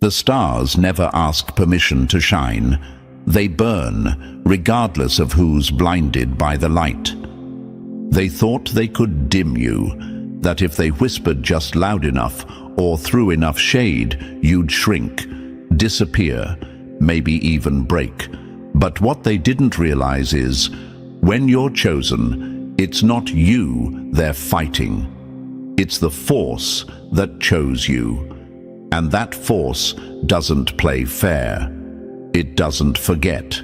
The stars never ask permission to shine. They burn, regardless of who's blinded by the light. They thought they could dim you, that if they whispered just loud enough or threw enough shade, you'd shrink, disappear, maybe even break. But what they didn't realize is, when you're chosen, it's not you they're fighting. It's the force that chose you. And that force doesn't play fair. It doesn't forget.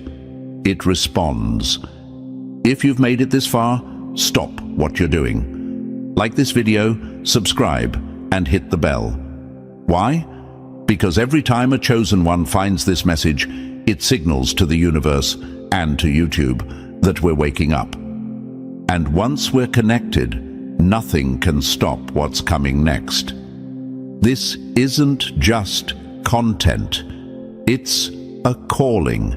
It responds. If you've made it this far, stop what you're doing. Like this video, subscribe, and hit the bell. Why? Because every time a chosen one finds this message, it signals to the universe and to YouTube that we're waking up. And once we're connected, nothing can stop what's coming next. This isn't just content. It's a calling.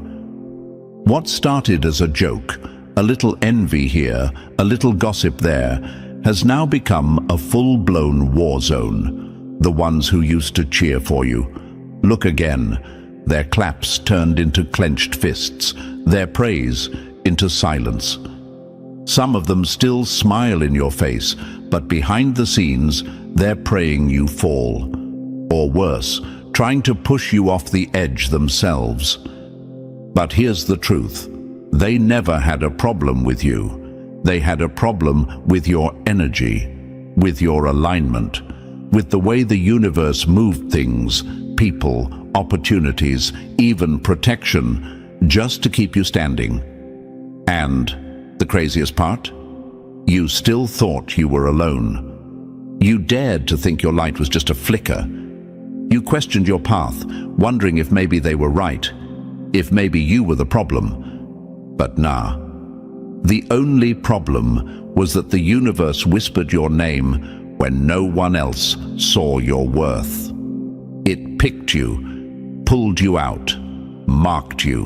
What started as a joke, a little envy here, a little gossip there, has now become a full-blown war zone. The ones who used to cheer for you, look again. Their claps turned into clenched fists, their praise into silence. Some of them still smile in your face, but behind the scenes, they're praying you fall. Or worse, trying to push you off the edge themselves. But here's the truth. They never had a problem with you. They had a problem with your energy, with your alignment, with the way the universe moved things, people, opportunities, even protection, just to keep you standing. And the craziest part? You still thought you were alone. You dared to think your light was just a flicker. You questioned your path, wondering if maybe they were right, if maybe you were the problem. But nah. The only problem was that the universe whispered your name when no one else saw your worth. It picked you, pulled you out, marked you.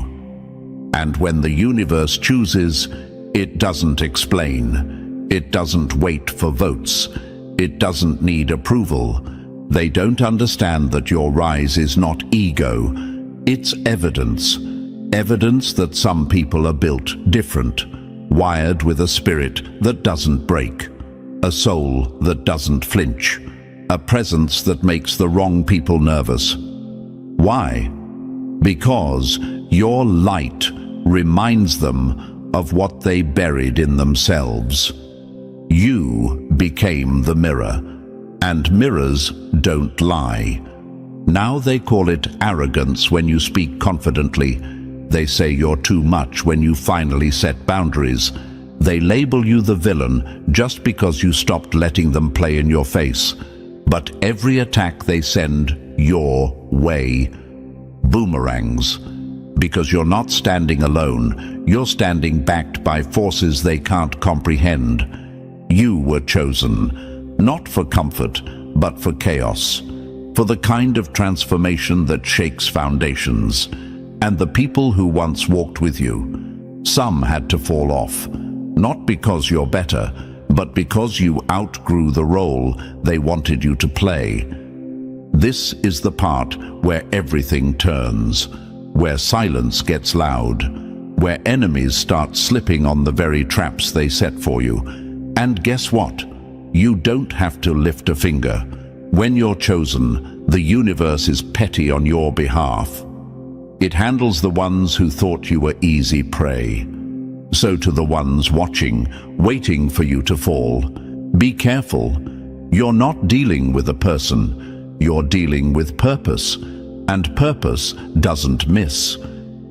And when the universe chooses, it doesn't explain. It doesn't wait for votes. It doesn't need approval. They don't understand that your rise is not ego. It's evidence. Evidence that some people are built different, wired with a spirit that doesn't break, a soul that doesn't flinch, a presence that makes the wrong people nervous. Why? Because your light reminds them of what they buried in themselves. You became the mirror, and mirrors don't lie. Now they call it arrogance when you speak confidently. They say you're too much when you finally set boundaries. They label you the villain just because you stopped letting them play in your face. But every attack they send your way, boomerangs. Because you're not standing alone, you're standing backed by forces they can't comprehend. You were chosen, not for comfort, but for chaos, for the kind of transformation that shakes foundations. And the people who once walked with you, some had to fall off, not because you're better, but because you outgrew the role they wanted you to play. This is the part where everything turns, where silence gets loud, where enemies start slipping on the very traps they set for you. And guess what? You don't have to lift a finger. When you're chosen, the universe is petty on your behalf. It handles the ones who thought you were easy prey. So to the ones watching, waiting for you to fall, be careful. You're not dealing with a person. You're dealing with purpose. And purpose doesn't miss.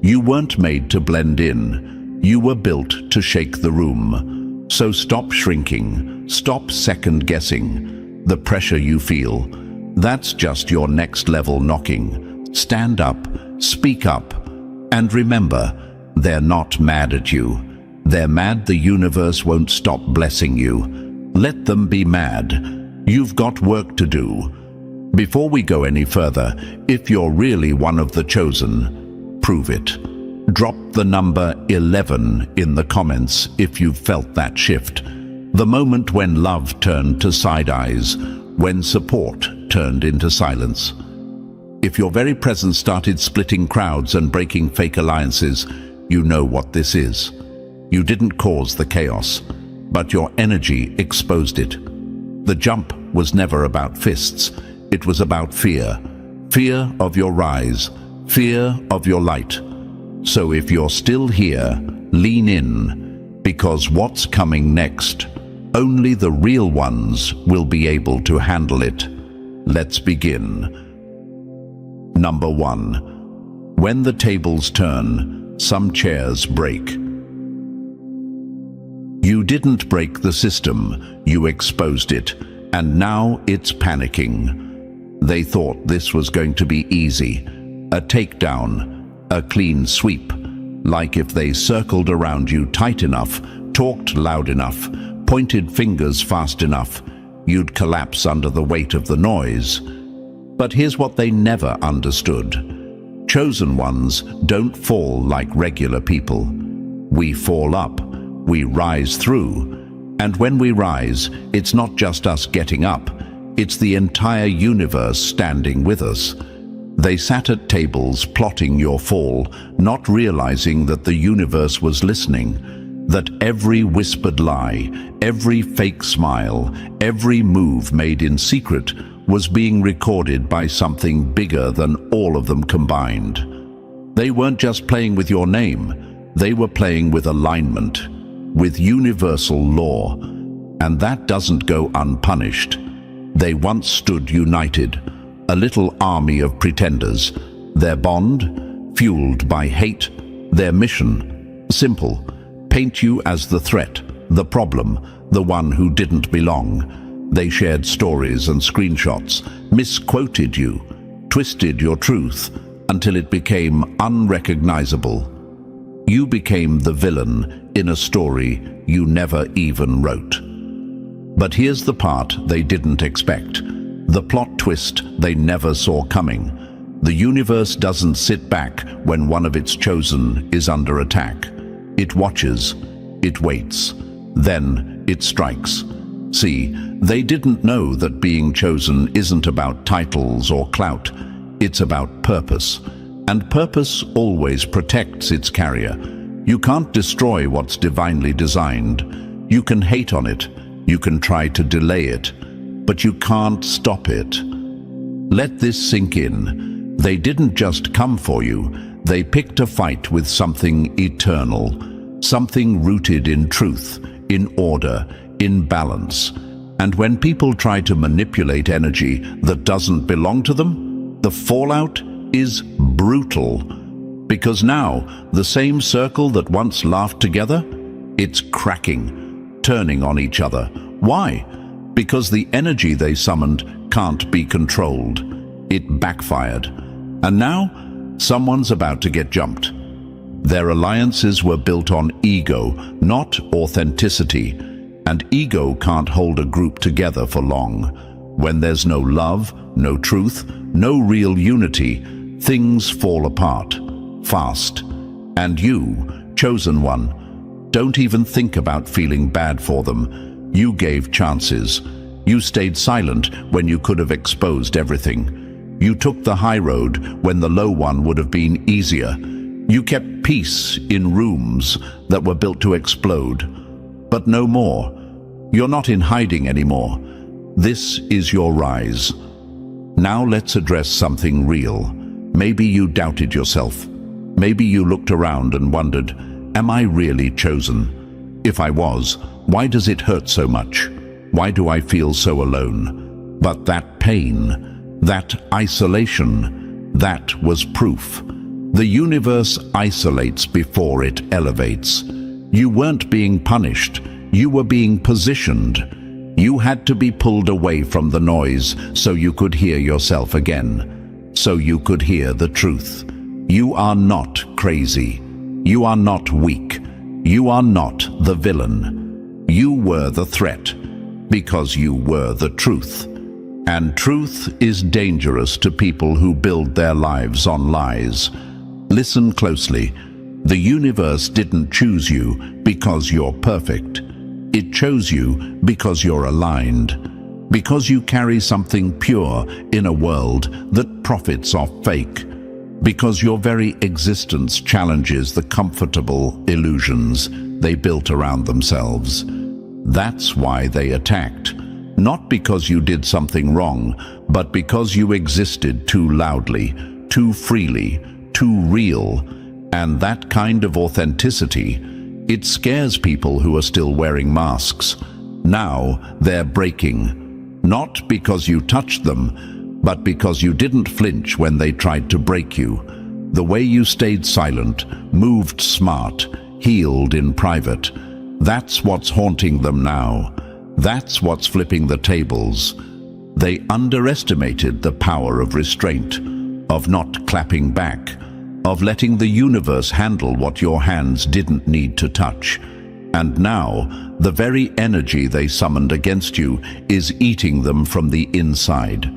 You weren't made to blend in. You were built to shake the room. So stop shrinking. Stop second-guessing. The pressure you feel, that's just your next level knocking. Stand up, speak up, and remember, they're not mad at you. They're mad the universe won't stop blessing you. Let them be mad. You've got work to do. Before we go any further, if you're really one of the chosen, prove it. Drop the number 11 in the comments if you've felt that shift. The moment when love turned to side eyes, when support turned into silence. If your very presence started splitting crowds and breaking fake alliances, you know what this is. You didn't cause the chaos, but your energy exposed it. The jump was never about fists. It was about fear. Fear of your rise. Fear of your light. So if you're still here, lean in, because what's coming next, only the real ones will be able to handle it. Let's begin. Number 1. When the tables turn, some chairs break. You didn't break the system, you exposed it, and now it's panicking. They thought this was going to be easy. A takedown, a clean sweep. Like if they circled around you tight enough, talked loud enough, pointed fingers fast enough, you'd collapse under the weight of the noise. But here's what they never understood. Chosen ones don't fall like regular people. We fall up, we rise through. And when we rise, it's not just us getting up, it's the entire universe standing with us. They sat at tables plotting your fall, not realizing that the universe was listening, that every whispered lie, every fake smile, every move made in secret was being recorded by something bigger than all of them combined. They weren't just playing with your name, they were playing with alignment, with universal law, and that doesn't go unpunished. They once stood united, a little army of pretenders, their bond fueled by hate, their mission simple: paint you as the threat, the problem, the one who didn't belong. They shared stories and screenshots, misquoted you, twisted your truth until it became unrecognizable. You became the villain in a story you never even wrote. But here's the part they didn't expect, the plot twist they never saw coming. The universe doesn't sit back when one of its chosen is under attack. It watches, it waits, then it strikes. See, they didn't know that being chosen isn't about titles or clout. It's about purpose. And purpose always protects its carrier. You can't destroy what's divinely designed. You can hate on it. You can try to delay it. But you can't stop it. Let this sink in. They didn't just come for you. They picked a fight with something eternal. Something rooted in truth, in order, in balance. And when people try to manipulate energy that doesn't belong to them, the fallout is brutal. Because now, the same circle that once laughed together, it's cracking, turning on each other. Why? Because the energy they summoned can't be controlled. It backfired. And now, someone's about to get jumped. Their alliances were built on ego, not authenticity. And ego can't hold a group together for long. When there's no love, no truth, no real unity, things fall apart, fast. And you, chosen one, don't even think about feeling bad for them. You gave chances. You stayed silent when you could have exposed everything. You took the high road when the low one would have been easier. You kept peace in rooms that were built to explode. But no more. You're not in hiding anymore. This is your rise. Now let's address something real. Maybe you doubted yourself. Maybe you looked around and wondered, am I really chosen? If I was, why does it hurt so much? Why do I feel so alone? But that pain, that isolation, that was proof. The universe isolates before it elevates. You weren't being punished. You were being positioned. You had to be pulled away from the noise so you could hear yourself again, so you could hear the truth. You are not crazy. You are not weak. You are not the villain. You were the threat because you were the truth. And truth is dangerous to people who build their lives on lies. Listen closely. The universe didn't choose you because you're perfect. It chose you because you're aligned. because you carry something pure in a world that profits off fake, because your very existence challenges the comfortable illusions they built around themselves. That's why they attacked. Not because you did something wrong, but because you existed too loudly, too freely, too real. And that kind of authenticity, it scares people who are still wearing masks. Now they're breaking, not because you touched them, but because you didn't flinch when they tried to break you. The way you stayed silent, moved smart, healed in private, that's what's haunting them now. That's what's flipping the tables. They underestimated the power of restraint, of not clapping back, of letting the universe handle what your hands didn't need to touch. And now, the very energy they summoned against you is eating them from the inside.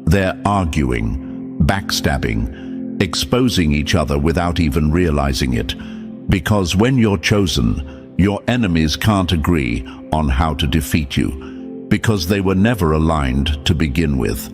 They're arguing, backstabbing, exposing each other without even realizing it. Because when you're chosen, your enemies can't agree on how to defeat you, because they were never aligned to begin with.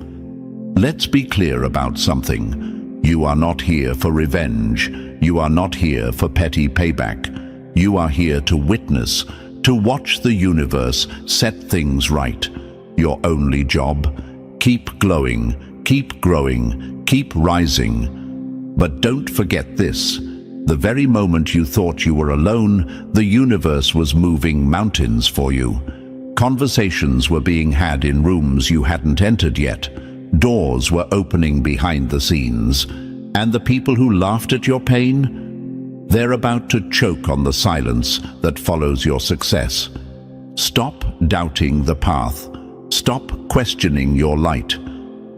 Let's be clear about something. You are not here for revenge. You are not here for petty payback. You are here to witness, to watch the universe set things right. Your only job: keep glowing, keep growing, keep rising. But don't forget this. The very moment you thought you were alone, the universe was moving mountains for you. Conversations were being had in rooms you hadn't entered yet. Doors were opening behind the scenes. And the people who laughed at your pain, they're about to choke on the silence that follows your success. Stop doubting the path. Stop questioning your light.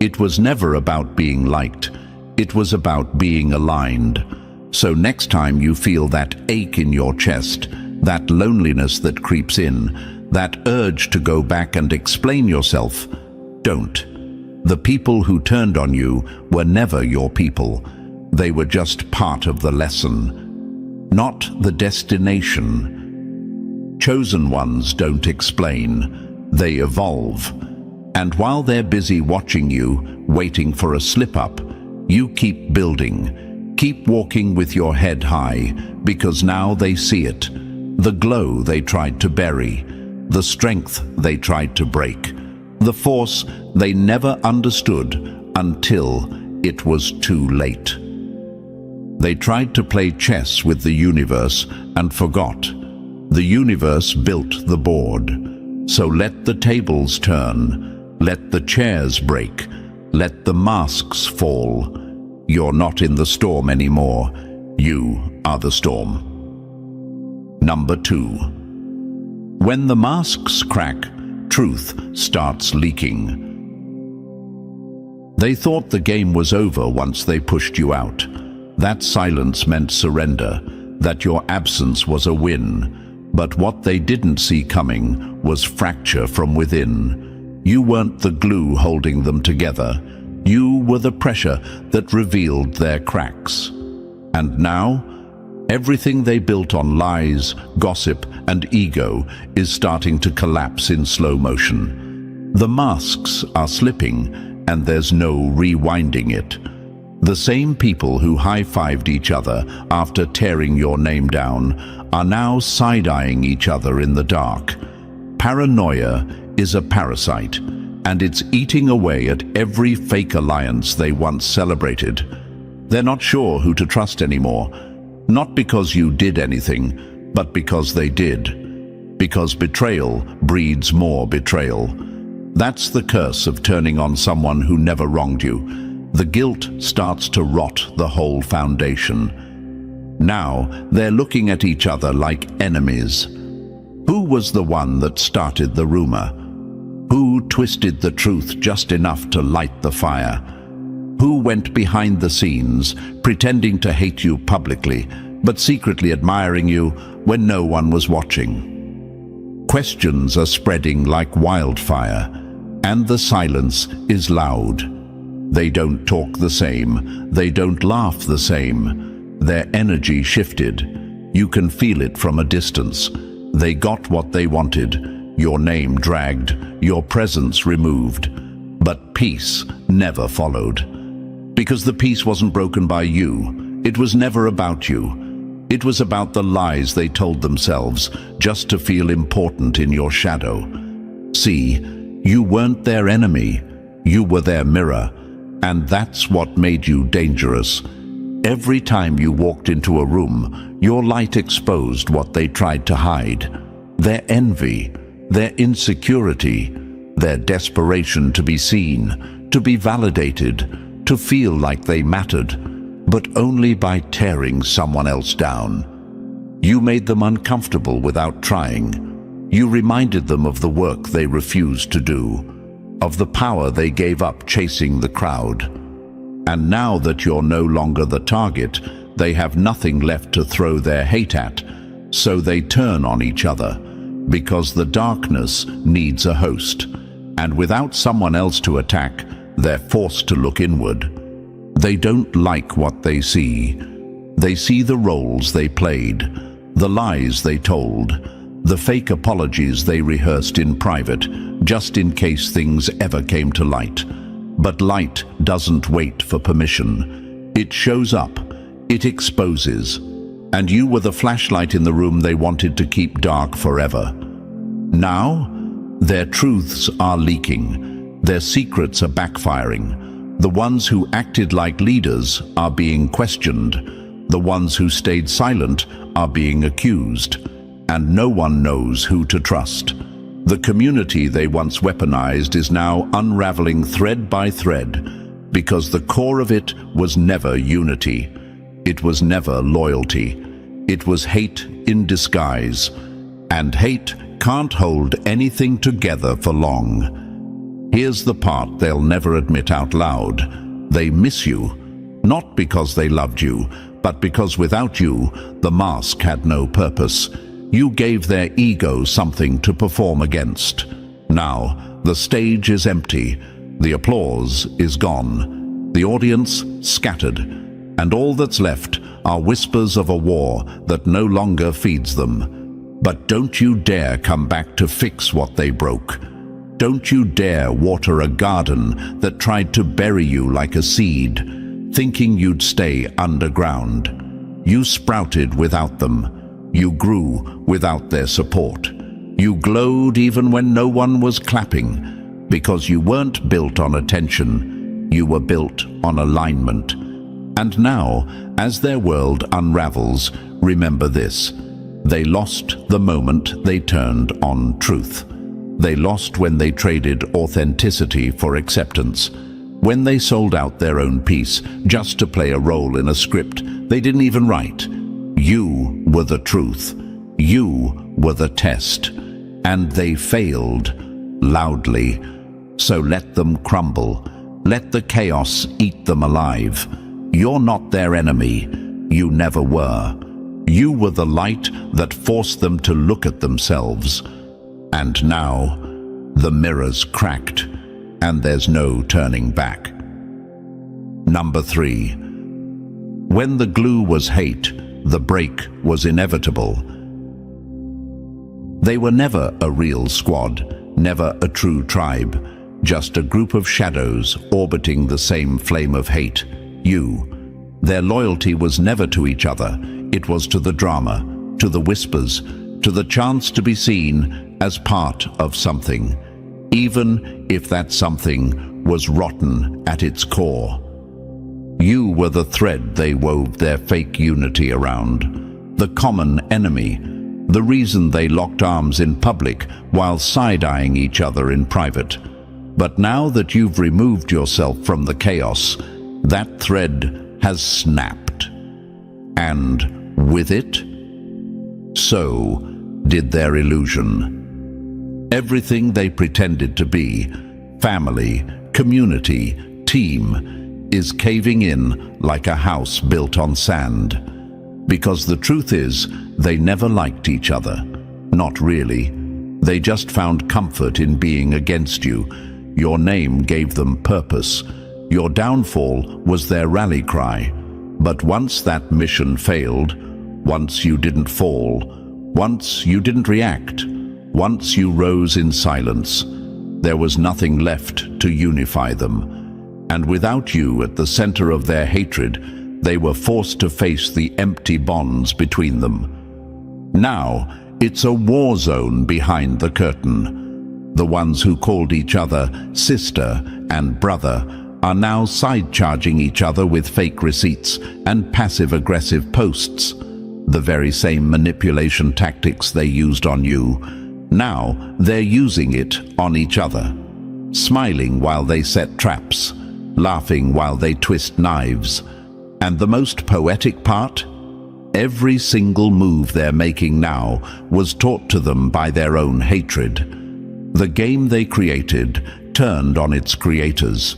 It was never about being liked. It was about being aligned. So next time you feel that ache in your chest, that loneliness that creeps in, that urge to go back and explain yourself, don't. The people who turned on you were never your people. They were just part of the lesson, not the destination. Chosen ones don't explain, they evolve. And while they're busy watching you, waiting for a slip-up, you keep building. Keep walking with your head high, because now they see it. The glow they tried to bury, the strength they tried to break, the force they never understood until it was too late. They tried to play chess with the universe and forgot. The universe built the board. So let the tables turn, let the chairs break, let the masks fall. You're not in the storm anymore. You are the storm. Number 2. When the masks crack, truth starts leaking. They thought the game was over once they pushed you out. That silence meant surrender, that your absence was a win. But what they didn't see coming was fracture from within. You weren't the glue holding them together. You were the pressure that revealed their cracks. And now, everything they built on lies, gossip, and ego is starting to collapse in slow motion. The masks are slipping, and there's no rewinding it. The same people who high-fived each other after tearing your name down are now side-eyeing each other in the dark. Paranoia is a parasite, and it's eating away at every fake alliance they once celebrated. They're not sure who to trust anymore, not because you did anything, but because they did. Because betrayal breeds more betrayal. That's the curse of turning on someone who never wronged you. The guilt starts to rot the whole foundation. Now they're looking at each other like enemies. Who was the one that started the rumor? Who twisted the truth just enough to light the fire? Who went behind the scenes, pretending to hate you publicly, but secretly admiring you when no one was watching? Questions are spreading like wildfire, and the silence is loud. They don't talk the same. They don't laugh the same. Their energy shifted. You can feel it from a distance. They got what they wanted. your name dragged, your presence removed. But peace never followed. Because the peace wasn't broken by you. It was never about you. It was about the lies they told themselves just to feel important in your shadow. See, you weren't their enemy. You were their mirror. And that's what made you dangerous. Every time you walked into a room, your light exposed what they tried to hide. Their envy, their insecurity, their desperation to be seen, to be validated, to feel like they mattered, but only by tearing someone else down. You made them uncomfortable without trying. You reminded them of the work they refused to do, of the power they gave up chasing the crowd. And now that you're no longer the target, they have nothing left to throw their hate at, so they turn on each other, because the darkness needs a host, and without someone else to attack, they're forced to look inward. They don't like what they see. They see the roles they played, the lies they told, the fake apologies they rehearsed in private, just in case things ever came to light. But light doesn't wait for permission. It shows up, it exposes, and you were the flashlight in the room they wanted to keep dark forever. Now, their truths are leaking, their secrets are backfiring. The ones who acted like leaders are being questioned. The ones who stayed silent are being accused, and no one knows who to trust. The community they once weaponized is now unraveling thread by thread, because the core of it was never unity. It was never loyalty. It was hate in disguise. And hate can't hold anything together for long. Here's the part they'll never admit out loud. They miss you, not because they loved you, but because without you, the mask had no purpose. You gave their ego something to perform against. Now, the stage is empty. The applause is gone. The audience scattered. And all that's left are whispers of a war that no longer feeds them. But don't you dare come back to fix what they broke. Don't you dare water a garden that tried to bury you like a seed, thinking you'd stay underground. You sprouted without them. You grew without their support. You glowed even when no one was clapping, because you weren't built on attention. You were built on alignment. And now, as their world unravels, remember this. They lost the moment they turned on truth. They lost when they traded authenticity for acceptance. When they sold out their own peace just to play a role in a script they didn't even write. You were the truth. You were the test. And they failed loudly. So let them crumble. Let the chaos eat them alive. You're not their enemy. You never were. You were the light that forced them to look at themselves. And now, the mirror's cracked, and there's no turning back. Number 3. When the glue was hate, the break was inevitable. They were never a real squad, never a true tribe, just a group of shadows orbiting the same flame of hate, you. Their loyalty was never to each other, it was to the drama, to the whispers, to the chance to be seen as part of something, even if that something was rotten at its core. You were the thread they wove their fake unity around, the common enemy, the reason they locked arms in public while side-eyeing each other in private. But now that you've removed yourself from the chaos, that thread has snapped. And with it, so did their illusion. Everything they pretended to be, family, community, team, is caving in like a house built on sand. Because the truth is, they never liked each other. Not really. They just found comfort in being against you. Your name gave them purpose. Your downfall was their rally cry. But once that mission failed, once you didn't fall, once you didn't react, Once you rose in silence, there was nothing left to unify them. And without you at the center of their hatred, they were forced to face the empty bonds between them. Now, it's a war zone behind the curtain. The ones who called each other sister and brother are now side-charging each other with fake receipts and passive-aggressive posts. The very same manipulation tactics they used on you, now they're using it on each other. Smiling while they set traps, laughing while they twist knives. And the most poetic part? Every single move they're making now was taught to them by their own hatred. The game they created turned on its creators.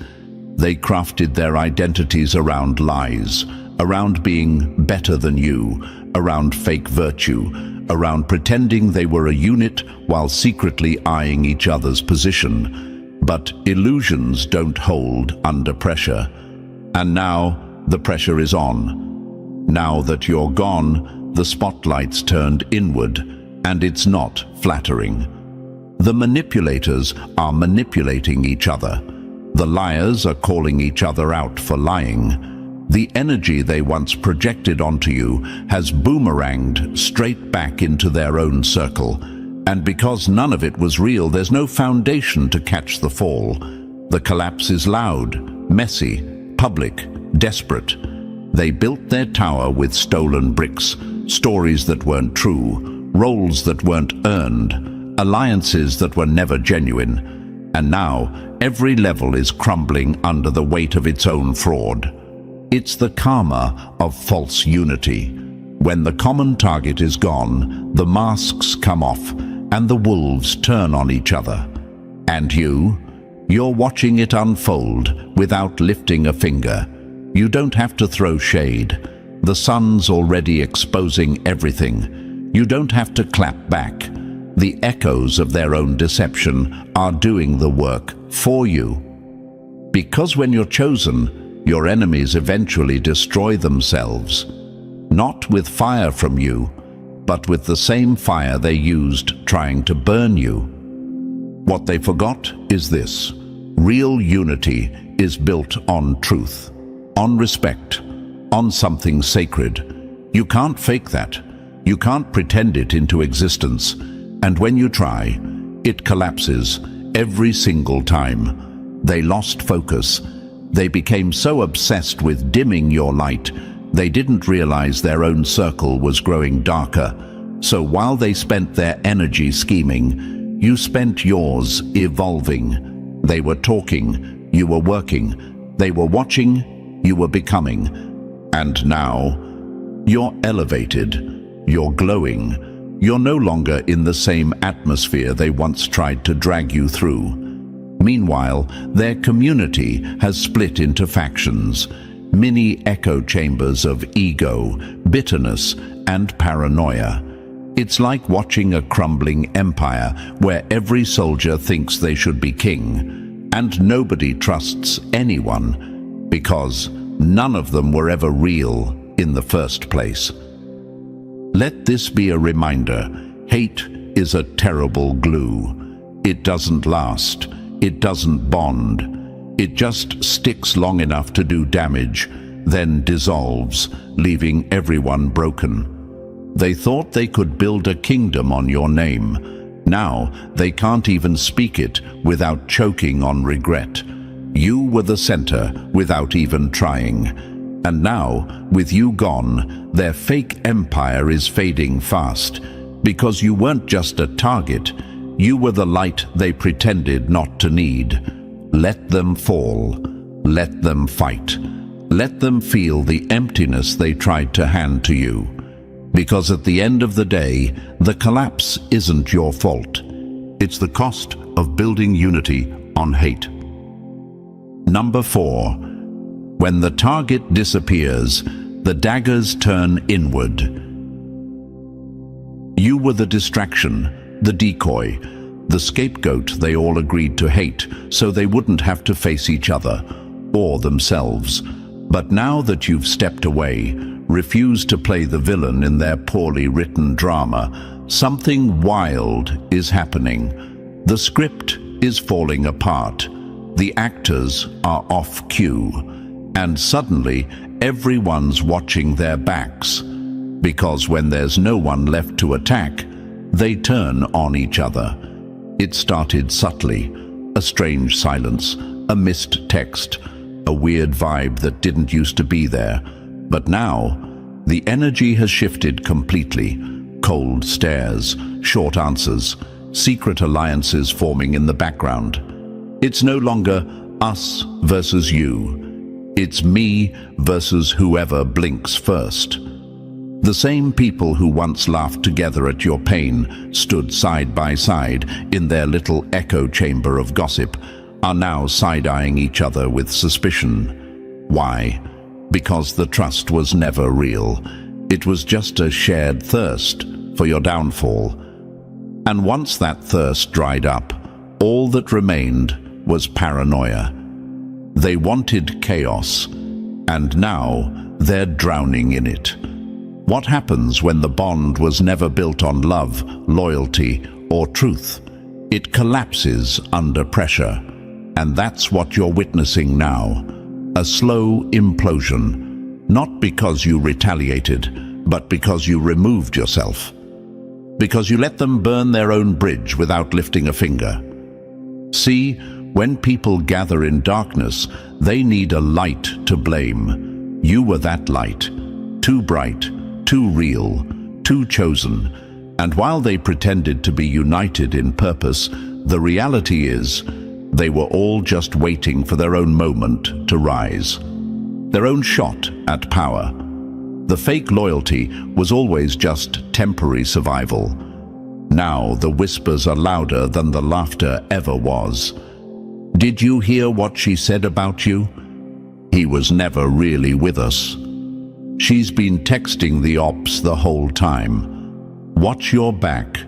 They crafted their identities around lies, around being better than you, around fake virtue, around pretending they were a unit while secretly eyeing each other's position. But illusions don't hold under pressure. And now the pressure is on. Now that you're gone, the spotlight's turned inward, and it's not flattering. The manipulators are manipulating each other. The liars are calling each other out for lying. The energy they once projected onto you has boomeranged straight back into their own circle. And because none of it was real, there's no foundation to catch the fall. The collapse is loud, messy, public, desperate. They built their tower with stolen bricks, stories that weren't true, roles that weren't earned, alliances that were never genuine. And now, every level is crumbling under the weight of its own fraud. It's the karma of false unity. When the common target is gone, the masks come off, and the wolves turn on each other. And you're watching it unfold without lifting a finger. You don't have to throw shade. The sun's already exposing everything. You don't have to clap back. The echoes of their own deception are doing the work for you. Because when you're chosen, your enemies eventually destroy themselves. Not with fire from you, but with the same fire they used trying to burn you. What they forgot is this: real unity is built on truth, on respect, on something sacred. You can't fake that. You can't pretend it into existence. And when you try, it collapses every single time. They lost focus. They became so obsessed with dimming your light, they didn't realize their own circle was growing darker. So while they spent their energy scheming, you spent yours evolving. They were talking, you were working. They were watching, you were becoming. And now, you're elevated, you're glowing. You're no longer in the same atmosphere they once tried to drag you through. Meanwhile, their community has split into factions, mini echo chambers of ego, bitterness, and paranoia. It's like watching a crumbling empire where every soldier thinks they should be king, and nobody trusts anyone because none of them were ever real in the first place. Let this be a reminder: hate is a terrible glue. It doesn't last. It doesn't bond. It just sticks long enough to do damage, then dissolves, leaving everyone broken. They thought they could build a kingdom on your name. Now they can't even speak it without choking on regret. You were the center without even trying. And now, with you gone, their fake empire is fading fast. Because you weren't just a target, you were the light they pretended not to need. Let them fall. Let them fight. Let them feel the emptiness they tried to hand to you. Because at the end of the day, the collapse isn't your fault. It's the cost of building unity on hate. Number 4. When the target disappears, the daggers turn inward. You were the distraction, the decoy, the scapegoat they all agreed to hate so they wouldn't have to face each other or themselves. But now that you've stepped away, refused to play the villain in their poorly written drama, something wild is happening. The script is falling apart. The actors are off cue. And suddenly, everyone's watching their backs. Because when there's no one left to attack, they turn on each other. It started subtly. A strange silence, a missed text, a weird vibe that didn't used to be there. But now, the energy has shifted completely. Cold stares, short answers, secret alliances forming in the background. It's no longer us versus you. It's me versus whoever blinks first. The same people who once laughed together at your pain, stood side by side in their little echo chamber of gossip, are now side-eyeing each other with suspicion. Why? Because the trust was never real. It was just a shared thirst for your downfall. And once that thirst dried up, all that remained was paranoia. They wanted chaos, and now they're drowning in it. What happens when the bond was never built on love, loyalty, or truth? It collapses under pressure. And that's what you're witnessing now. A slow implosion. Not because you retaliated, but because you removed yourself. Because you let them burn their own bridge without lifting a finger. See, when people gather in darkness, they need a light to blame. You were that light. Too bright, too real, too chosen. And while they pretended to be united in purpose, the reality is they were all just waiting for their own moment to rise. Their own shot at power. The fake loyalty was always just temporary survival. Now the whispers are louder than the laughter ever was. Did you hear what she said about you? He was never really with us. She's been texting the ops the whole time. Watch your back.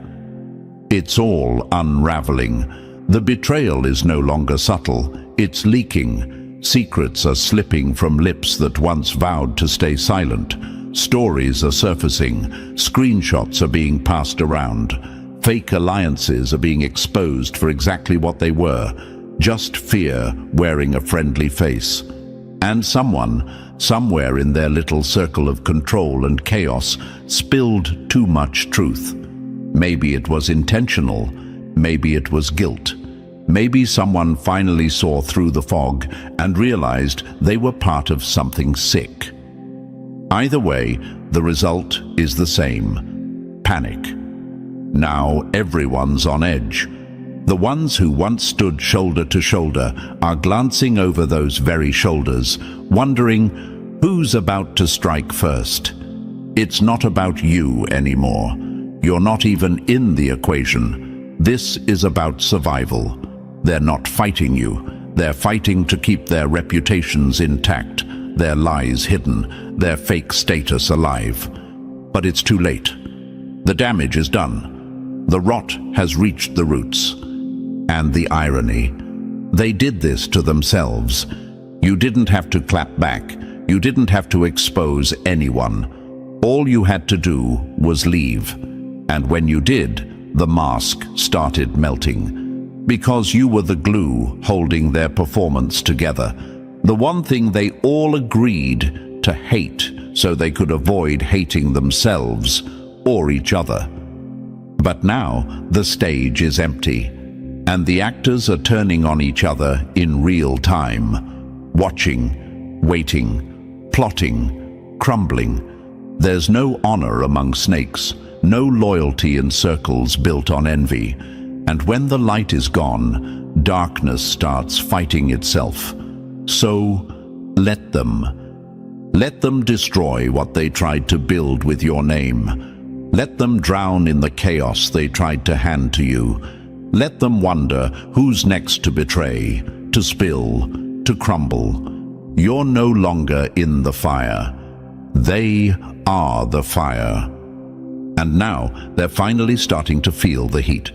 It's all unraveling. The betrayal is no longer subtle. It's leaking. Secrets are slipping from lips that once vowed to stay silent. Stories are surfacing. Screenshots are being passed around. Fake alliances are being exposed for exactly what they were. Just fear wearing a friendly face. And someone, somewhere in their little circle of control and chaos, spilled too much truth. Maybe it was intentional. Maybe it was guilt. Maybe someone finally saw through the fog and realized they were part of something sick. Either way, the result is the same. Panic. Now everyone's on edge. The ones who once stood shoulder to shoulder are glancing over those very shoulders, wondering who's about to strike first. It's not about you anymore. You're not even in the equation. This is about survival. They're not fighting you. They're fighting to keep their reputations intact, their lies hidden, their fake status alive. But it's too late. The damage is done. The rot has reached the roots. And the irony. They did this to themselves. You didn't have to clap back. You didn't have to expose anyone. All you had to do was leave. And when you did, the mask started melting. Because you were the glue holding their performance together. The one thing they all agreed to hate so they could avoid hating themselves or each other. But now the stage is empty. And the actors are turning on each other in real time. Watching, waiting, plotting, crumbling. There's no honor among snakes. No loyalty in circles built on envy. And when the light is gone, darkness starts fighting itself. So, let them. Let them destroy what they tried to build with your name. Let them drown in the chaos they tried to hand to you. Let them wonder who's next to betray, to spill, to crumble. You're no longer in the fire. They are the fire. And now they're finally starting to feel the heat.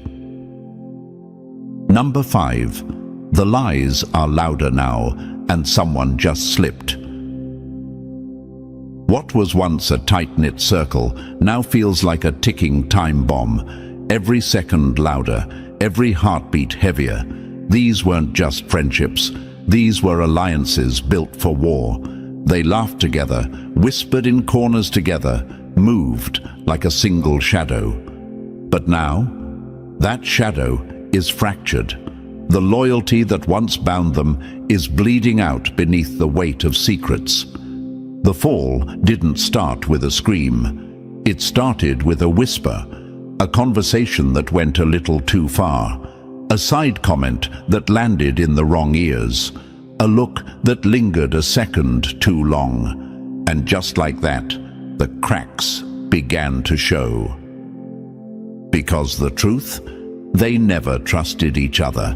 Number 5. The lies are louder now, and someone just slipped. What was once a tight-knit circle now feels like a ticking time bomb, every second louder, every heartbeat heavier. These weren't just friendships. These were alliances built for war. They laughed together, whispered in corners together, moved like a single shadow. But now, that shadow is fractured. The loyalty that once bound them is bleeding out beneath the weight of secrets. The fall didn't start with a scream. It started with a whisper, a conversation that went a little too far, a side comment that landed in the wrong ears, a look that lingered a second too long. And just like that, the cracks began to show. Because the truth, they never trusted each other.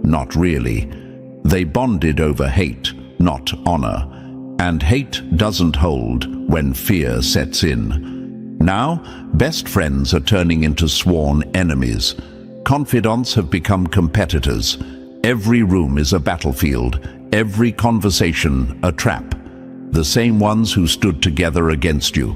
Not really. They bonded over hate, not honor. And hate doesn't hold when fear sets in. Now, best friends are turning into sworn enemies. Confidants have become competitors. Every room is a battlefield, every conversation a trap. The same ones who stood together against you.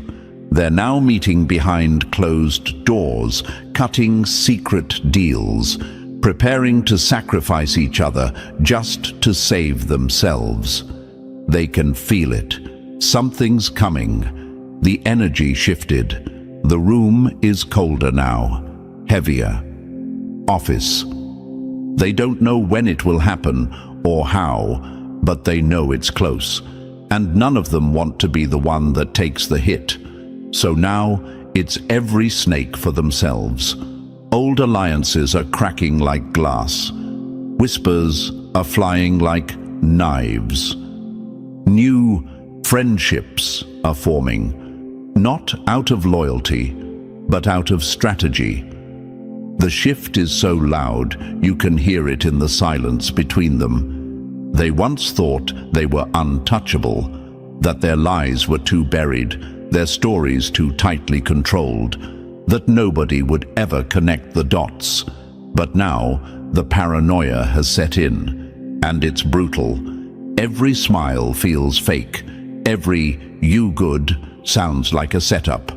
They're now meeting behind closed doors, cutting secret deals, preparing to sacrifice each other just to save themselves. They can feel it. Something's coming. The energy shifted. The room is colder now, heavier. Office. They don't know when it will happen or how, but they know it's close. And none of them want to be the one that takes the hit. So now, it's every snake for themselves. Old alliances are cracking like glass. Whispers are flying like knives. New friendships are forming, not out of loyalty, but out of strategy. The shift is so loud, you can hear it in the silence between them. They once thought they were untouchable, that their lies were too buried, their stories too tightly controlled, that nobody would ever connect the dots. But now, the paranoia has set in, and it's brutal. Every smile feels fake. Every "you good" sounds like a setup.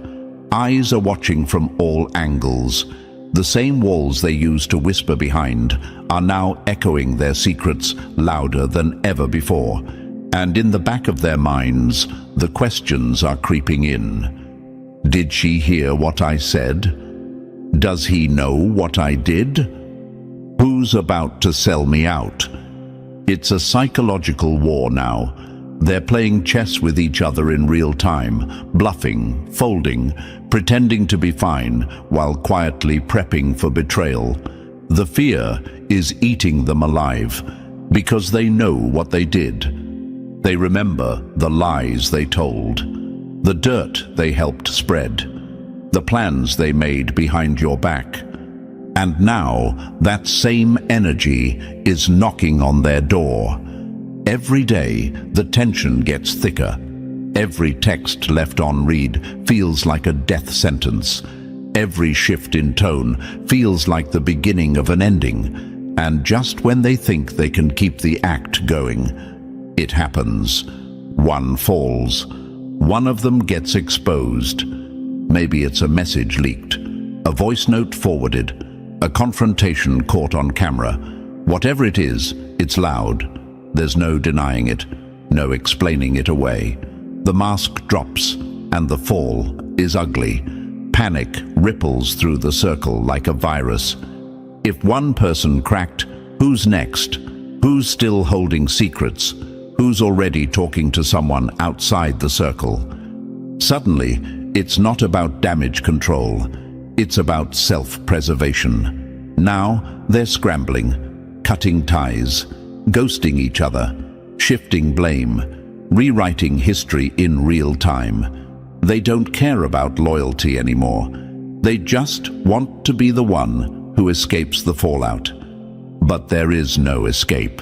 Eyes are watching from all angles. The same walls they used to whisper behind are now echoing their secrets louder than ever before. And in the back of their minds, the questions are creeping in. Did she hear what I said? Does he know what I did? Who's about to sell me out? It's a psychological war now. They're playing chess with each other in real time, bluffing, folding, pretending to be fine while quietly prepping for betrayal. The fear is eating them alive because they know what they did. They remember the lies they told, the dirt they helped spread, the plans they made behind your back. And now that same energy is knocking on their door. Every day, the tension gets thicker. Every text left on read feels like a death sentence. Every shift in tone feels like the beginning of an ending. And just when they think they can keep the act going, it happens. One falls. One of them gets exposed. Maybe it's a message leaked, a voice note forwarded, a confrontation caught on camera. Whatever it is, it's loud. There's no denying it, no explaining it away. The mask drops, and the fall is ugly. Panic ripples through the circle like a virus. If one person cracked, who's next? Who's still holding secrets? Who's already talking to someone outside the circle? Suddenly, it's not about damage control. It's about self-preservation. Now, they're scrambling, cutting ties, ghosting each other, shifting blame, rewriting history in real time. They don't care about loyalty anymore. They just want to be the one who escapes the fallout. But there is no escape.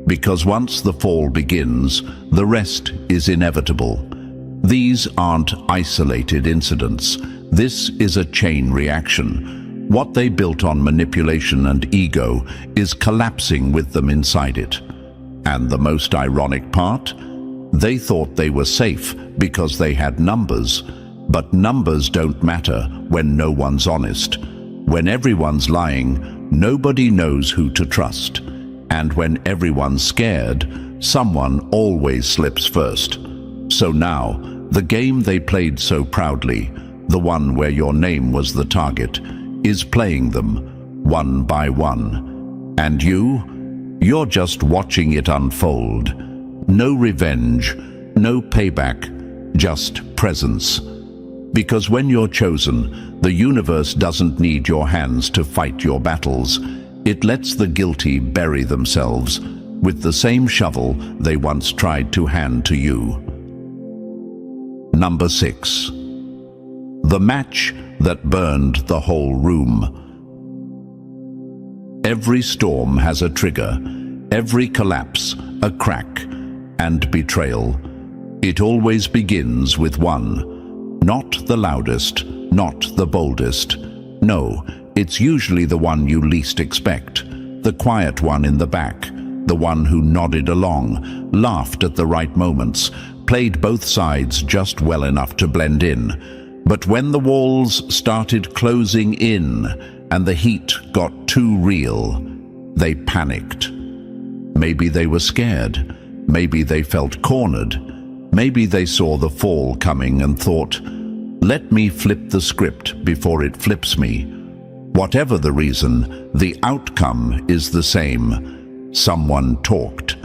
Because once the fall begins, the rest is inevitable. These aren't isolated incidents. This is a chain reaction. What they built on manipulation and ego is collapsing with them inside it. And the most ironic part? They thought they were safe because they had numbers, but numbers don't matter when no one's honest. When everyone's lying, nobody knows who to trust. And when everyone's scared, someone always slips first. So now, the game they played so proudly, the one where your name was the target, is playing them one by one. And you're just watching it unfold. No revenge, no payback, just presence. Because when you're chosen, the universe doesn't need your hands to fight your battles. It lets the guilty bury themselves with the same shovel they once tried to hand to you. Number 6. The match that burned the whole room. Every storm has a trigger, every collapse a crack, and betrayal. It always begins with one. Not the loudest, not the boldest. No, it's usually the one you least expect. The quiet one in the back. The one who nodded along, laughed at the right moments, played both sides just well enough to blend in. But when the walls started closing in and the heat got too real, they panicked. Maybe they were scared. Maybe they felt cornered. Maybe they saw the fall coming and thought, let me flip the script before it flips me. Whatever the reason, the outcome is the same. Someone talked.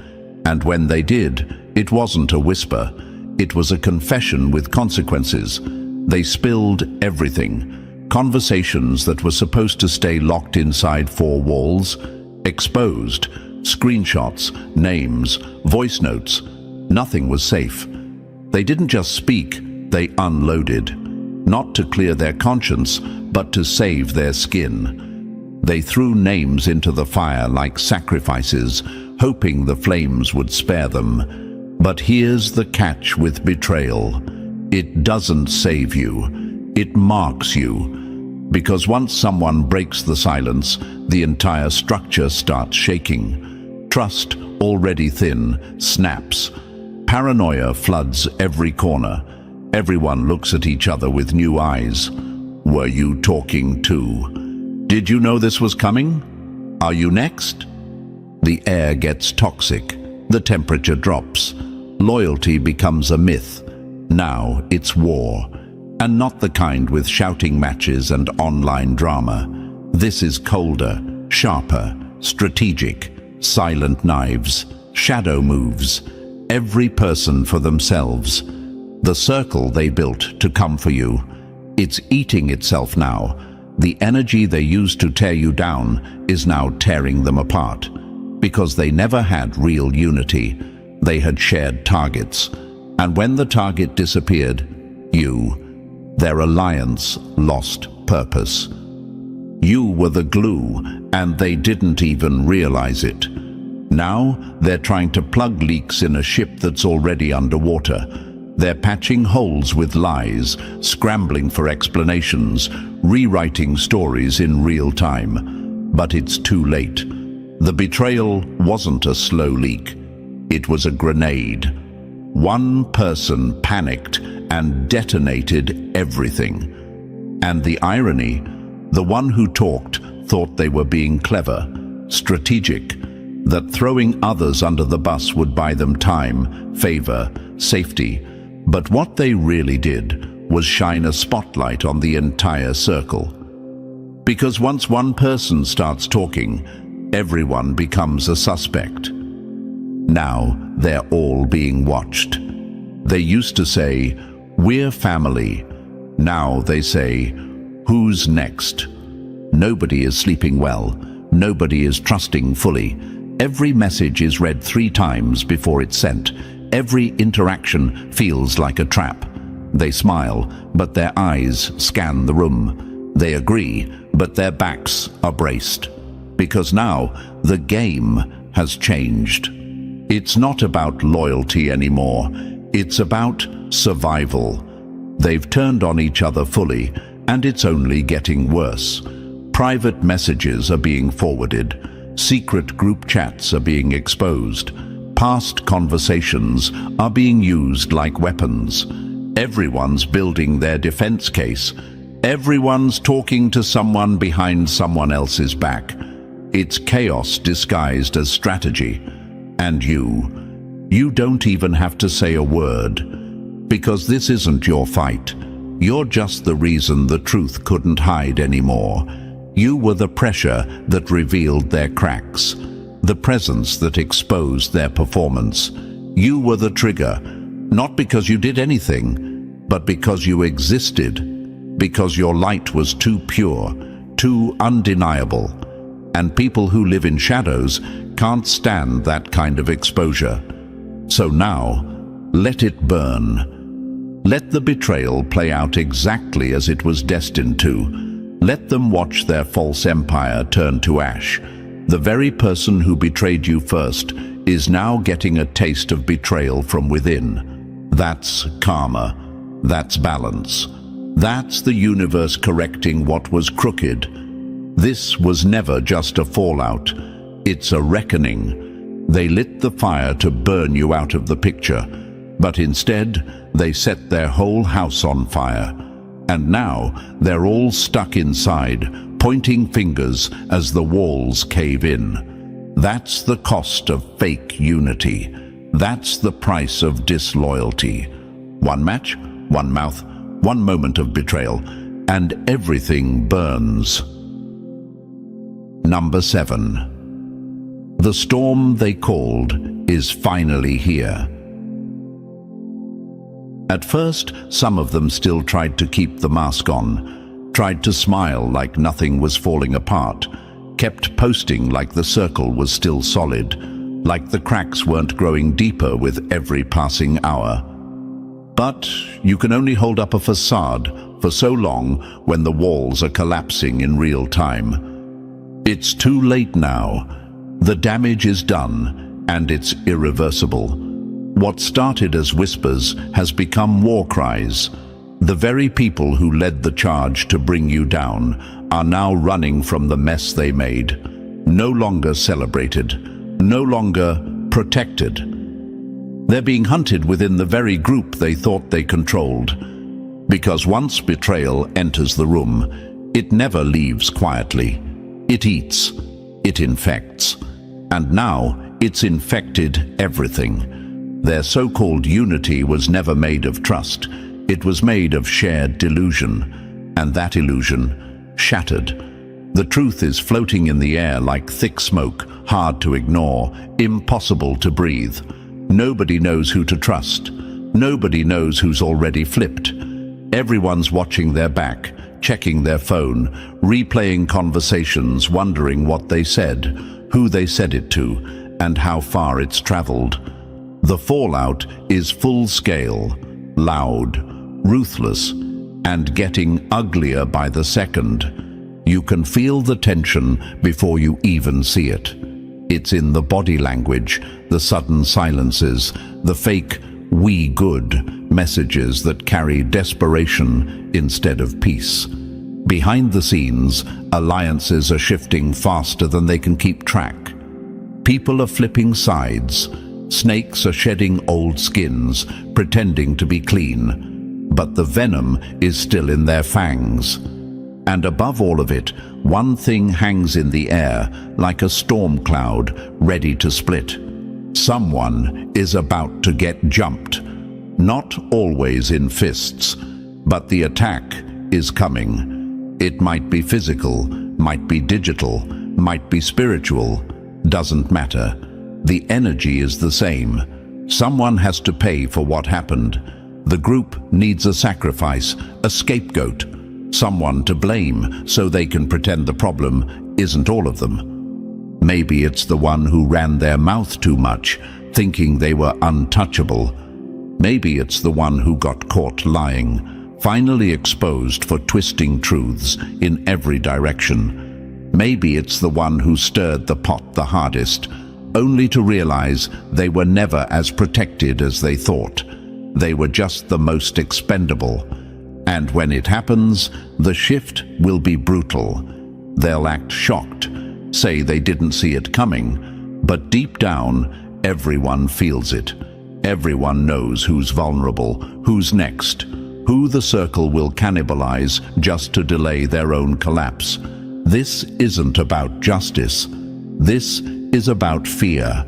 And when they did, it wasn't a whisper. It was a confession with consequences. They spilled everything. Conversations that were supposed to stay locked inside four walls, exposed. Screenshots, names, voice notes. Nothing was safe. They didn't just speak, they unloaded. Not to clear their conscience, but to save their skin. They threw names into the fire like sacrifices, hoping the flames would spare them. But here's the catch with betrayal. It doesn't save you. It marks you. Because once someone breaks the silence, the entire structure starts shaking. Trust, already thin, snaps. Paranoia floods every corner. Everyone looks at each other with new eyes. Were you talking too? Did you know this was coming? Are you next? The air gets toxic. The temperature drops. Loyalty becomes a myth. Now it's war. And not the kind with shouting matches and online drama. This is colder, sharper, strategic, silent knives, shadow moves. Every person for themselves. The circle they built to come for you. It's eating itself now. The energy they used to tear you down is now tearing them apart. Because they never had real unity. They had shared targets. And when the target disappeared, their alliance lost purpose. You were the glue, and they didn't even realize it. Now, they're trying to plug leaks in a ship that's already underwater. They're patching holes with lies, scrambling for explanations, rewriting stories in real time. But it's too late. The betrayal wasn't a slow leak. It was a grenade. One person panicked and detonated everything. And the irony, the one who talked thought they were being clever, strategic, that throwing others under the bus would buy them time, favor, safety. But what they really did was shine a spotlight on the entire circle. Because once one person starts talking, everyone becomes a suspect. Now they're all being watched. They used to say, "We're family." Now they say, "Who's next?" Nobody is sleeping well. Nobody is trusting fully. Every message is read 3 times before it's sent. Every interaction feels like a trap. They smile, but their eyes scan the room. They agree, but their backs are braced. Because now, the game has changed. It's not about loyalty anymore. It's about survival. They've turned on each other fully, and it's only getting worse. Private messages are being forwarded. Secret group chats are being exposed. past conversations are being used like weapons. Everyone's building their defense case. Everyone's talking to someone behind someone else's back. It's chaos disguised as strategy. And you don't even have to say a word, because this isn't your fight. You're just the reason the truth couldn't hide anymore. You were the pressure that revealed their cracks, the presence that exposed their performance. You were the trigger, not because you did anything, but because you existed, because your light was too pure, too undeniable. And people who live in shadows can't stand that kind of exposure. So now, let it burn. Let the betrayal play out exactly as it was destined to. Let them watch their false empire turn to ash. The very person who betrayed you first is now getting a taste of betrayal from within. That's karma. That's balance. That's the universe correcting what was crooked. This was never just a fallout. It's a reckoning. They lit the fire to burn you out of the picture, but instead they set their whole house on fire. And now they're all stuck inside, pointing fingers as the walls cave in. That's the cost of fake unity. That's the price of disloyalty. One match, one mouth, one moment of betrayal, and everything burns. Number 7. The storm they called is finally here. At first, some of them still tried to keep the mask on, tried to smile like nothing was falling apart, kept posting like the circle was still solid, like the cracks weren't growing deeper with every passing hour. But you can only hold up a facade for so long when the walls are collapsing in real time. It's too late now. The damage is done, and it's irreversible. What started as whispers has become war cries. The very people who led the charge to bring you down are now running from the mess they made, no longer celebrated, no longer protected. They're being hunted within the very group they thought they controlled. Because once betrayal enters the room, it never leaves quietly. It eats, it infects, and now it's infected everything. Their so-called unity was never made of trust. It was made of shared delusion, and that illusion shattered. The truth is floating in the air like thick smoke, hard to ignore, impossible to breathe. Nobody knows who to trust. Nobody knows who's already flipped. Everyone's watching their back, checking their phone, replaying conversations, wondering what they said, who they said it to, and how far it's traveled. The fallout is full-scale, loud, ruthless, and getting uglier by the second. You can feel the tension before you even see it. It's in the body language, the sudden silences, the fake "we good" messages that carry desperation instead of peace. Behind the scenes, alliances are shifting faster than they can keep track. People are flipping sides. Snakes are shedding old skins, pretending to be clean. But the venom is still in their fangs. And above all of it, one thing hangs in the air like a storm cloud ready to split. Someone is about to get jumped. Not always in fists, but the attack is coming. It might be physical, might be digital, might be spiritual. Doesn't matter. The energy is the same. Someone has to pay for what happened. The group needs a sacrifice, a scapegoat, someone to blame so they can pretend the problem isn't all of them. Maybe it's the one who ran their mouth too much, thinking they were untouchable. Maybe it's the one who got caught lying, finally exposed for twisting truths in every direction. Maybe it's the one who stirred the pot the hardest, only to realize they were never as protected as they thought. They were just the most expendable. And when it happens, the shift will be brutal. They'll act shocked, say they didn't see it coming, but deep down, everyone feels it. Everyone knows who's vulnerable, who's next, who the circle will cannibalize just to delay their own collapse. This isn't about justice. This is about fear.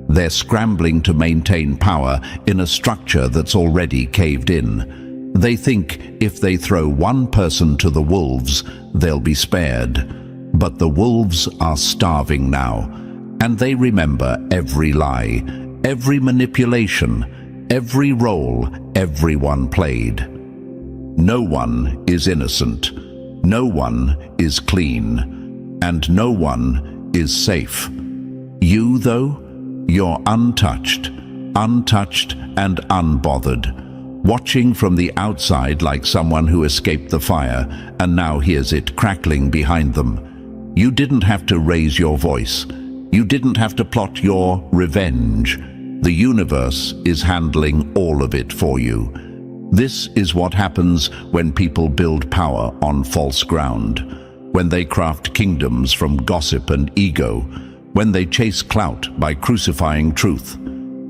They're scrambling to maintain power in a structure that's already caved in. They think if they throw one person to the wolves, they'll be spared. But the wolves are starving now, and they remember every lie, every manipulation, every role everyone played. No one is innocent, no one is clean, and no one is safe. You, though, you're untouched and unbothered, watching from the outside like someone who escaped the fire and now hears it crackling behind them. You didn't have to raise your voice. You didn't have to plot your revenge. The universe is handling all of it for you. This is what happens when people build power on false ground, when they craft kingdoms from gossip and ego, when they chase clout by crucifying truth.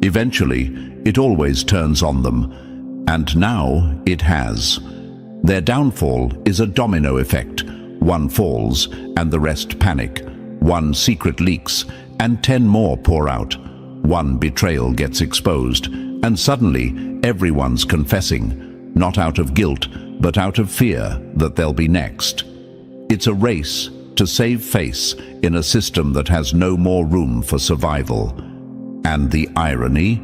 Eventually, it always turns on them, and now it has. Their downfall is a domino effect. One falls, and the rest panic. One secret leaks, and 10 more pour out. One betrayal gets exposed, and suddenly everyone's confessing, not out of guilt, but out of fear that they'll be next. It's a race to save face in a system that has no more room for survival. And the irony?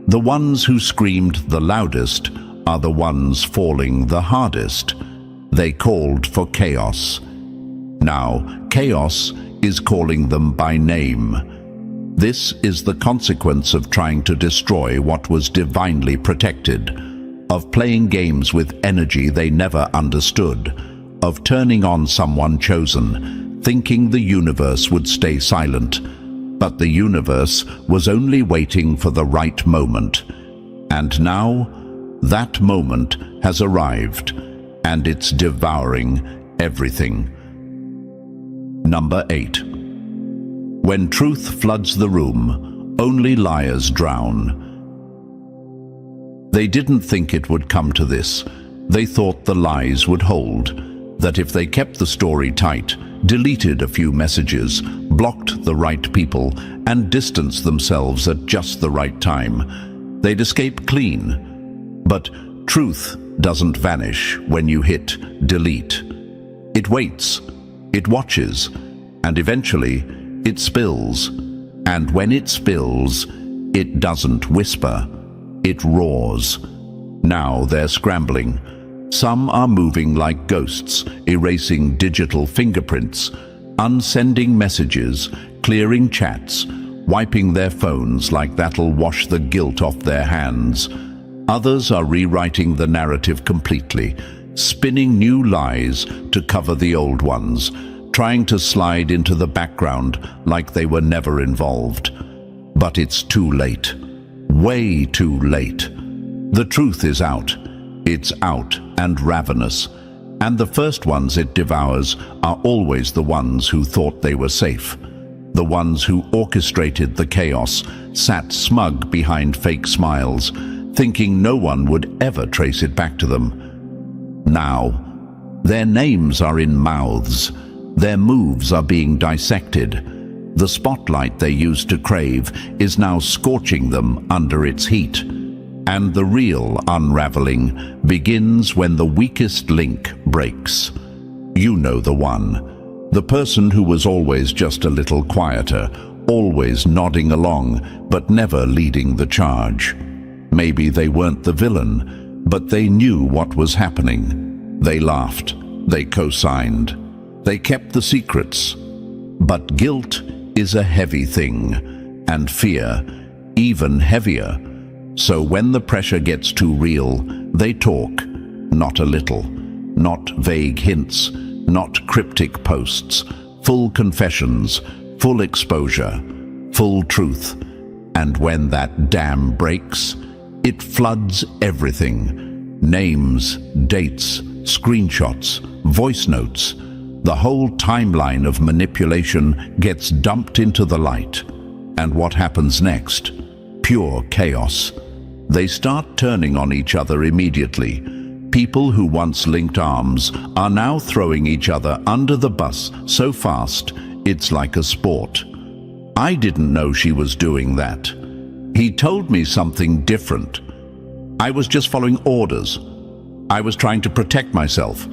The ones who screamed the loudest are the ones falling the hardest. They called for chaos. Now, chaos is calling them by name. This is the consequence of trying to destroy what was divinely protected, of playing games with energy they never understood, of turning on someone chosen, thinking the universe would stay silent. But the universe was only waiting for the right moment. And now, that moment has arrived, and it's devouring everything. Number 8. When truth floods the room, only liars drown. They didn't think it would come to this. They thought the lies would hold, that if they kept the story tight, deleted a few messages, blocked the right people, and distanced themselves at just the right time, they'd escape clean. But truth doesn't vanish when you hit delete. It waits, it watches, and eventually it spills. And when it spills, it doesn't whisper, it roars. Now they're scrambling. Some are moving like ghosts, erasing digital fingerprints, unsending messages, clearing chats, wiping their phones like that'll wash the guilt off their hands. Others are rewriting the narrative completely, spinning new lies to cover the old ones, trying to slide into the background like they were never involved. But it's too late. Way too late. The truth is out. It's out and ravenous. And the first ones it devours are always the ones who thought they were safe. The ones who orchestrated the chaos, sat smug behind fake smiles, thinking no one would ever trace it back to them. Now, their names are in mouths. Their moves are being dissected. The spotlight they used to crave is now scorching them under its heat. And the real unraveling begins when the weakest link breaks. You know the one. The person who was always just a little quieter, always nodding along, but never leading the charge. Maybe they weren't the villain, but they knew what was happening. They laughed. They co-signed. They kept the secrets. But guilt is a heavy thing, and fear even heavier. So when the pressure gets too real, they talk, not a little, not vague hints, not cryptic posts, full confessions, full exposure, full truth. And when that dam breaks, it floods everything. Names, dates, screenshots, voice notes. The whole timeline of manipulation gets dumped into the light. And what happens next? Pure chaos. They start turning on each other immediately. People who once linked arms are now throwing each other under the bus so fast, it's like a sport. I didn't know she was doing that. He told me something different. I was just following orders. I was trying to protect myself.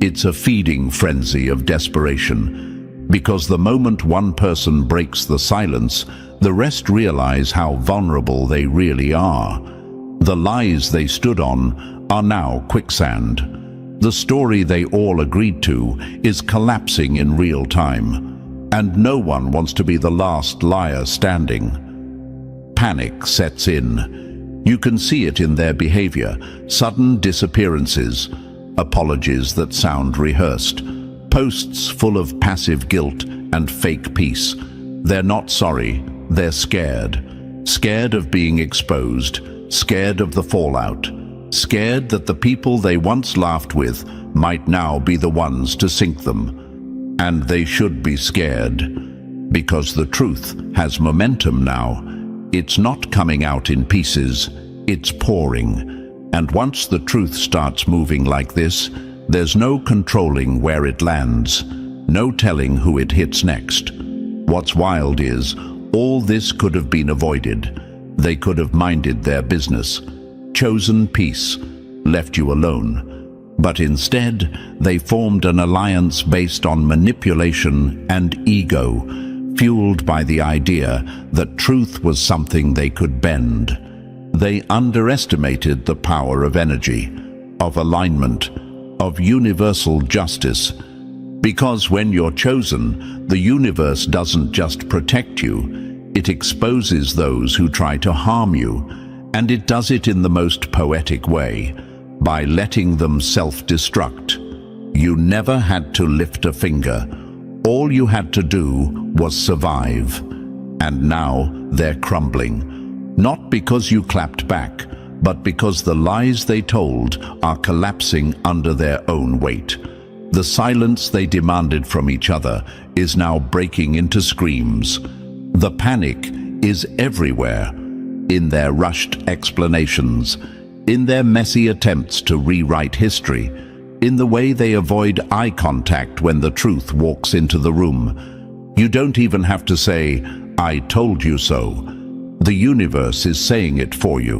It's a feeding frenzy of desperation, because the moment one person breaks the silence, the rest realize how vulnerable they really are. The lies they stood on are now quicksand. The story they all agreed to is collapsing in real time, and no one wants to be the last liar standing. Panic sets in. You can see it in their behavior: sudden disappearances, apologies that sound rehearsed, posts full of passive guilt and fake peace. They're not sorry, they're scared. Scared of being exposed, scared of the fallout, scared that the people they once laughed with might now be the ones to sink them. And they should be scared, because the truth has momentum now. It's not coming out in pieces, it's pouring. And once the truth starts moving like this, there's no controlling where it lands, no telling who it hits next. What's wild is, all this could have been avoided. They could have minded their business, chosen peace, left you alone. But instead, they formed an alliance based on manipulation and ego, fueled by the idea that truth was something they could bend. They underestimated the power of energy, of alignment, of universal justice. Because when you're chosen, the universe doesn't just protect you, it exposes those who try to harm you, and it does it in the most poetic way, by letting them self-destruct. You never had to lift a finger. All you had to do was survive. And now they're crumbling. Not because you clapped back, but because the lies they told are collapsing under their own weight. The silence they demanded from each other is now breaking into screams. The panic is everywhere, in their rushed explanations, in their messy attempts to rewrite history, in the way they avoid eye contact when the truth walks into the room. You don't even have to say, "I told you so." The universe is saying it for you.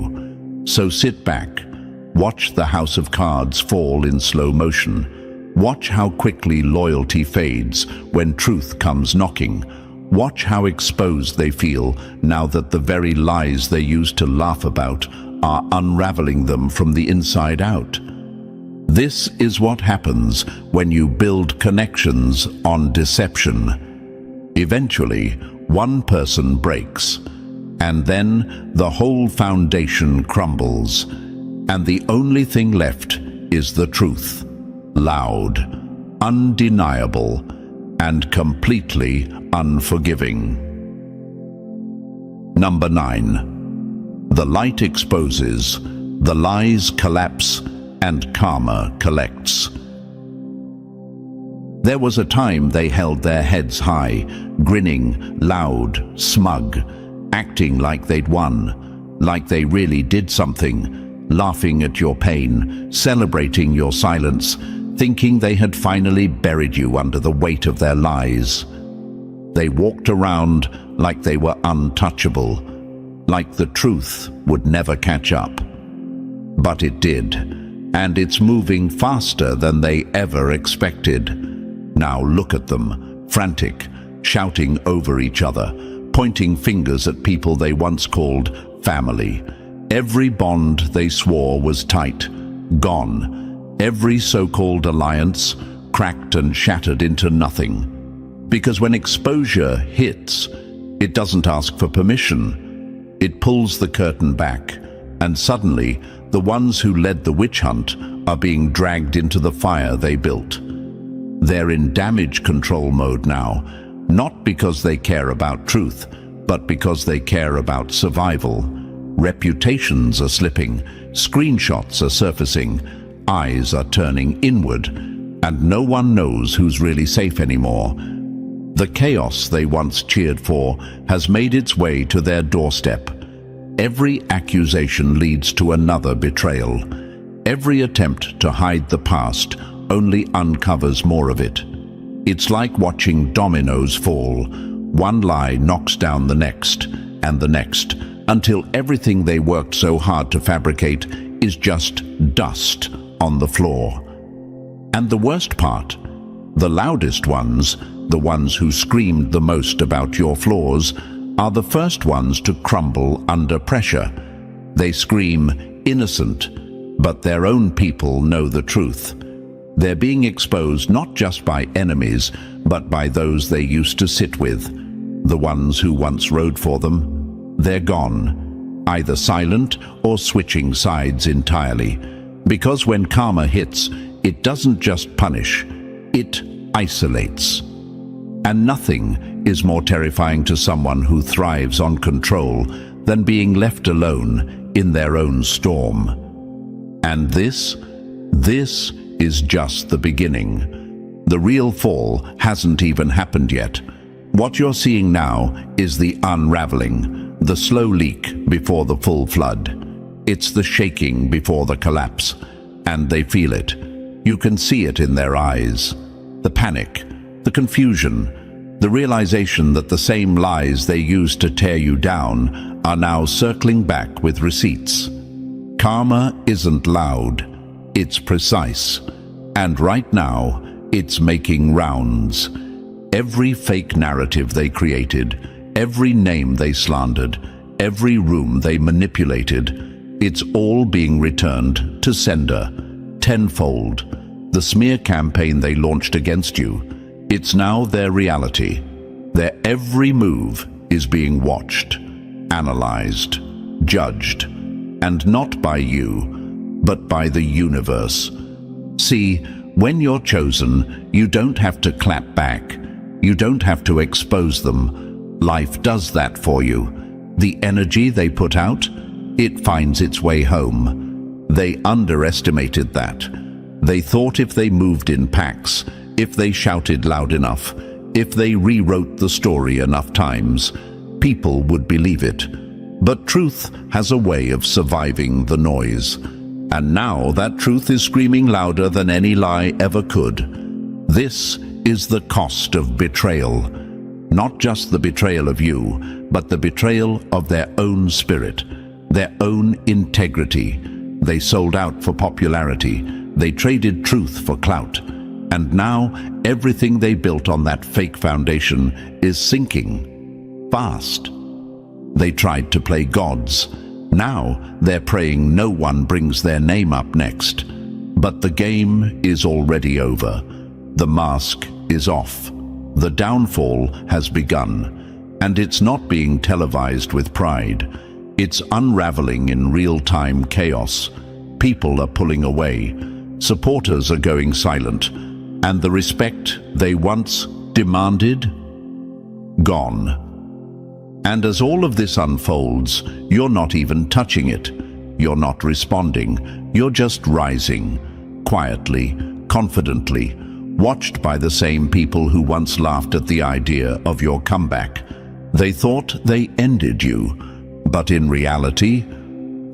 So sit back, watch the house of cards fall in slow motion. Watch how quickly loyalty fades when truth comes knocking. Watch how exposed they feel now that the very lies they used to laugh about are unraveling them from the inside out. This is what happens when you build connections on deception. Eventually, one person breaks, and then the whole foundation crumbles, and the only thing left is the truth, loud, undeniable, and completely unforgiving. Number 9. The light exposes, the lies collapse, and karma collects. There was a time they held their heads high, grinning, loud, smug, acting like they'd won, like they really did something, laughing at your pain, celebrating your silence, thinking they had finally buried you under the weight of their lies. They walked around like they were untouchable, like the truth would never catch up. But it did, and it's moving faster than they ever expected. Now look at them, frantic, shouting over each other, pointing fingers at people they once called family. Every bond they swore was tight, gone. Every so-called alliance cracked and shattered into nothing. Because when exposure hits, it doesn't ask for permission. It pulls the curtain back, and suddenly the ones who led the witch hunt are being dragged into the fire they built. They're in damage control mode now, not because they care about truth, but because they care about survival. Reputations are slipping, screenshots are surfacing, eyes are turning inward, and no one knows who's really safe anymore. The chaos they once cheered for has made its way to their doorstep. Every accusation leads to another betrayal. Every attempt to hide the past only uncovers more of it. It's like watching dominoes fall. One lie knocks down the next, until everything they worked so hard to fabricate is just dust on the floor. And the worst part, the loudest ones, the ones who screamed the most about your flaws, are the first ones to crumble under pressure. They scream innocent, but their own people know the truth. They're being exposed not just by enemies, but by those they used to sit with. The ones who once rode for them, they're gone, either silent or switching sides entirely. Because when karma hits, it doesn't just punish, it isolates. And nothing is more terrifying to someone who thrives on control than being left alone in their own storm. And this is just the beginning. The real fall hasn't even happened yet. What you're seeing now is the unraveling, the slow leak before the full flood. It's the shaking before the collapse, and they feel it. You can see it in their eyes. The panic, the confusion, the realization that the same lies they used to tear you down are now circling back with receipts. Karma isn't loud, it's precise. And right now, it's making rounds. Every fake narrative they created, every name they slandered, every room they manipulated, it's all being returned to sender, tenfold. The smear campaign they launched against you, it's now their reality. Their every move is being watched, analyzed, judged, and not by you, but by the universe. See, when you're chosen, you don't have to clap back. You don't have to expose them. Life does that for you. The energy they put out, it finds its way home. They underestimated that. They thought if they moved in packs, if they shouted loud enough, if they rewrote the story enough times, people would believe it. But truth has a way of surviving the noise. And now that truth is screaming louder than any lie ever could. This is the cost of betrayal. Not just the betrayal of you, but the betrayal of their own spirit, their own integrity. They sold out for popularity. They traded truth for clout. And now everything they built on that fake foundation is sinking fast. They tried to play gods. Now they're praying no one brings their name up next. But the game is already over. The mask is off. The downfall has begun. And it's not being televised with pride. It's unraveling in real-time chaos. People are pulling away. Supporters are going silent. And the respect they once demanded, gone. And as all of this unfolds, you're not even touching it. You're not responding. You're just rising, quietly, confidently, watched by the same people who once laughed at the idea of your comeback. They thought they ended you, but in reality,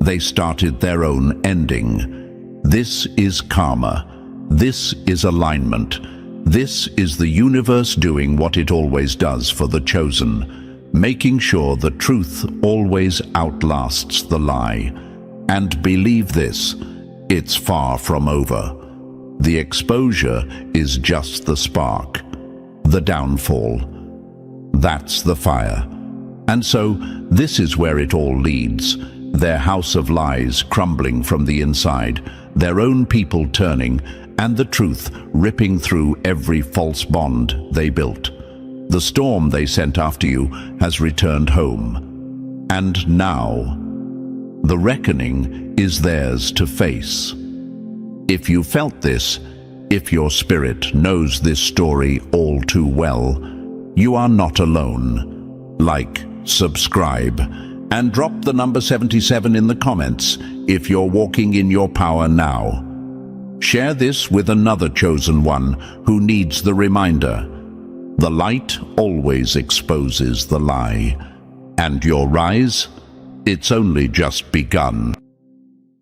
they started their own ending. This is karma. This is alignment. This is the universe doing what it always does for the chosen, making sure the truth always outlasts the lie. And believe this, it's far from over. The exposure is just the spark, the downfall. That's the fire. And so, this is where it all leads. Their house of lies crumbling from the inside, their own people turning, and the truth ripping through every false bond they built. The storm they sent after you has returned home. And now, the reckoning is theirs to face. If you felt this, if your spirit knows this story all too well, you are not alone. Like, subscribe, and drop the number 77 in the comments if you're walking in your power now. Share this with another chosen one who needs the reminder. The light always exposes the lie. And your rise? It's only just begun.